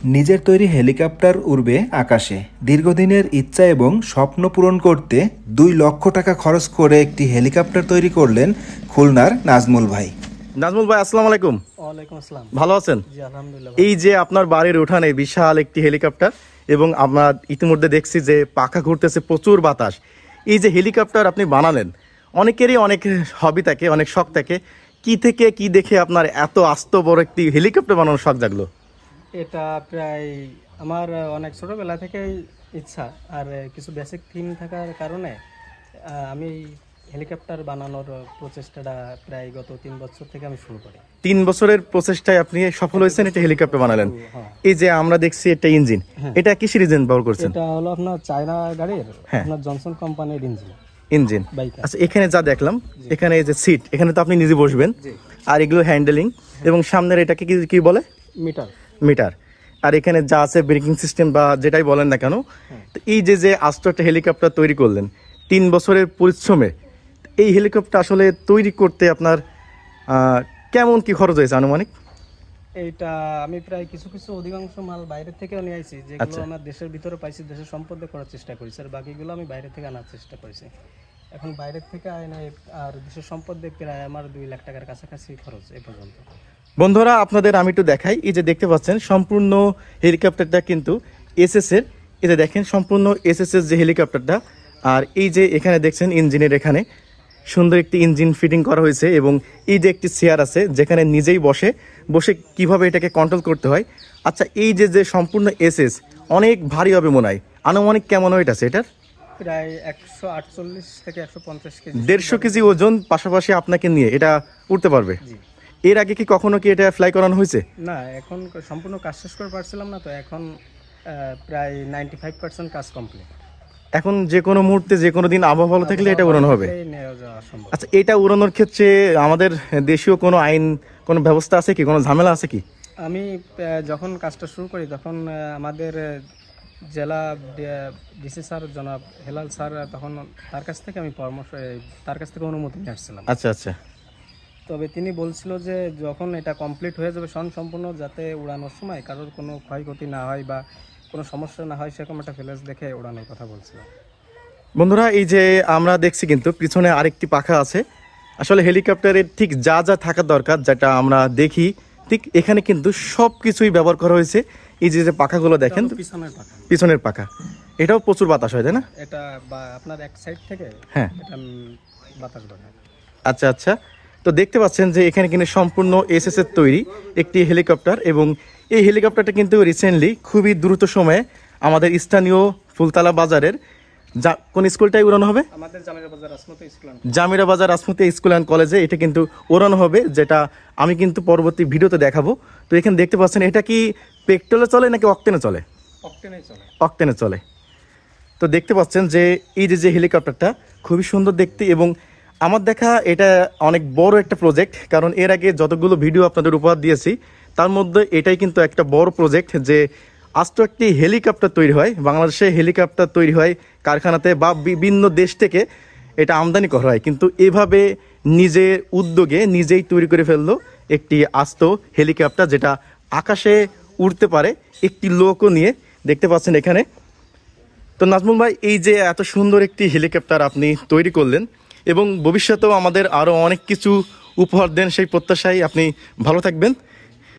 নিজের তৈরি হেলিকপ্টার উড়বে আকাশে। দীর্ঘদিনের ইচ্ছা এবং স্বপ্ন পূরণ করতে 2 লক্ষ টাকা খরচ করে একটি হেলিকপ্টার তৈরি করলেন খুলনার নাজমুল ভাই। নাজমুল ভাই, আসসালামু আলাইকুম। ওয়ালাইকুম আসসালাম। ভালো আছেন? জি আলহামদুলিল্লাহ। এই যে আপনার বাড়ির উঠানে বিশাল একটি হেলিকপ্টার এবং আমরা ইতিমধ্যে দেখছি যে পাখা ঘুরতেছে, প্রচুর বাতাস। এই যে হেলিকপ্টার আপনি বানালেন, অনেকেরই অনেক হবি থাকে, অনেক শখ থাকে। কি থেকে কি দেখে আপনার এত আস্ত বড় একটি হেলিকপ্টার বানানোর শখ জাগলো? এটা প্রায় আমার অনেক ছোটবেলা থেকেই ইচ্ছা, আর কিছু বেসিক থিম থাকার কারণে আমি হেলিকপ্টার বানানোর প্রচেষ্টাটা প্রায় গত 3 বছর থেকে আমি শুরু করি। 3 বছরের প্রচেষ্টায় আপনি সফল হয়েছেন, এটা হেলিকপ্টার বানালেন। এই যে আমরা দেখছি একটা ইঞ্জিন, এটা কিসের ইঞ্জিন ব্যবহার করছেন? এটা হলো আপনার চায়না গাড়ির, আপনার জনসন কোম্পানির ইঞ্জিন। আচ্ছা, এখানে যা দেখলাম, এখানে এই যে সিট, এখানে তো আপনি নিজে বসবেন, আর এগুলো হ্যান্ডেলিং, এবং সামনের এটাকে কি বলে? মিটার। আর এখানে যা আছে ব্রেকিং সিস্টেম বা যেটাই বলেন না কেন। তো এই যে আস্ত একটা হেলিকপ্টার তৈরি করলেন 3 বছরের পরিশ্রমে, এই হেলিকপ্টার আসলে তৈরি করতে আপনার কেমন কি খরচ হয়েছে আনুমানিক? এইটা আমি প্রায় কিছু অধিকাংশ মাল বাইরে থেকে নিয়ে আইছি, যেগুলো আমার দেশের ভিতরে পাইছি, দেশের সম্পদে করার চেষ্টা করেছি, আর বাকিগুলো আমি বাইরে থেকে আনার চেষ্টা করেছি। এখন বাইরের থেকে আয়না আর দেশের সম্পদে প্রায় আমার 2 লাখ টাকার কাছাকাছি খরচ এ পর্যন্ত। বন্ধুরা, আপনাদের আমি একটু দেখাই। এই যে দেখতে পাচ্ছেন সম্পূর্ণ হেলিকপ্টারটা কিন্তু এসএস এর। এই যে দেখেন সম্পূর্ণ এসএস এর যে হেলিকপ্টারটা, আর এই যে এখানে দেখছেন ইঞ্জিনের এখানে সুন্দর একটি ইঞ্জিন ফিটিং করা হয়েছে, এবং এই যে একটি চেয়ার আছে যেখানে নিজেই বসে কিভাবে এটাকে কন্ট্রোল করতে হয়। আচ্ছা, এই যে সম্পূর্ণ এসএস অনেক ভারী হবে মনে হয়, আনুমানিক কেমন ওয়েট আছে এটার? প্রায় 148 থেকে 150 কেজি, 150 কেজি ওজন। পাশাপাশি আপনাকে নিয়ে এটা উঠতে পারবে। এর আগে কি কখনো কি এটা ফ্লাই করানো হয়েছে? না, এখন সম্পূর্ণ কাজ শেষ করে পারছিলাম না, তো এখন প্রায় 95% কাজ কমপ্লিট। এখন যে কোনো মুহূর্তে, যে কোনো দিন আবহাওয়া ভালো থাকলে এটা উড়ানো হবে। আচ্ছা, এটা উড়ানোর ক্ষেত্রে আমাদের দেশীয় কোনো আইন, কোনো ব্যবস্থা আছে কি, কোনো ঝামেলা আছে কি? আমি যখন কাজটা শুরু করি তখন আমাদের জেলা ডিসি স্যার জনাব হেলাল স্যার, তখন তার কাছ থেকে আমি তার কাছ থেকে অনুমতি নিয়ে আসছিলাম। আচ্ছা। তবে তিনি বলছিল যে যখন এটা কমপ্লিট হয়ে যাবে সম্পূর্ণ, যাতে উড়ানোর সময় কারোর কোনো ক্ষয়ক্ষতি না হয় বা কোনো সমস্যা না হয়, সেরকম একটা ফ্লেস দেখে উড়ানোর কথা বলছিল। বন্ধুরা, এই যে আমরা দেখছি কিন্তু পিছনে আরেকটি পাখা আছে। আসলে হেলিকপ্টারের ঠিক যা থাকার দরকার, যেটা আমরা দেখি, ঠিক এখানে কিন্তু সব কিছুই ব্যবহার করা হয়েছে। এই যে পাখাগুলো দেখেন, পিছনের পাখা, এটাও প্রচুর বাতাস হয়, তাই না? এটা আপনার এক সাইড থেকে এটা বাতাস বাড়ে। আচ্ছা। তো দেখতে পাচ্ছেন যে এখানে কিন্তু সম্পূর্ণ এসএস এর তৈরি একটি হেলিকপ্টার, এবং এই হেলিকপ্টারটা কিন্তু রিসেন্টলি খুবই দ্রুত সময়ে আমাদের স্থানীয় ফুলতলা বাজারের কোন স্কুলটাই উড়ানো হবে? আমাদের জামিরা বাজার আসমতি স্কুল অ্যান্ড কলেজে এটা কিন্তু উড়ানো হবে, যেটা আমি কিন্তু পরবর্তী ভিডিওতে দেখাবো। তো এখানে দেখতে পাচ্ছেন, এটা কি পেট্রোলে চলে নাকি অক্টেনে চলে? অক্টেনে চলে। তো দেখতে পাচ্ছেন যে এই যে হেলিকপ্টারটা খুবই সুন্দর দেখতে, এবং আমার দেখা এটা অনেক বড় একটা প্রজেক্ট, কারণ এর আগে যতগুলো ভিডিও আপনাদের উপহার দিয়েছি তার মধ্যে এটাই কিন্তু একটা বড় প্রজেক্ট, যে আস্ত একটি হেলিকপ্টার তৈরি হয় বাংলাদেশে। হেলিকপ্টার তৈরি হয় কারখানাতে বা বিভিন্ন দেশ থেকে এটা আমদানি করা হয়, কিন্তু এভাবে নিজের উদ্যোগে নিজেই তৈরি করে ফেললো একটি আস্ত হেলিকপ্টার, যেটা আকাশে উড়তে পারে একটি লোকও নিয়ে। দেখতে পাচ্ছেন এখানে। তো নাজমুল ভাই, এই যে এত সুন্দর একটি হেলিকপ্টার আপনি তৈরি করলেন, এবং ভবিষ্যতেও আমাদের আরও অনেক কিছু উপহার দেন, সেই প্রত্যাশায় আপনি ভালো থাকবেন।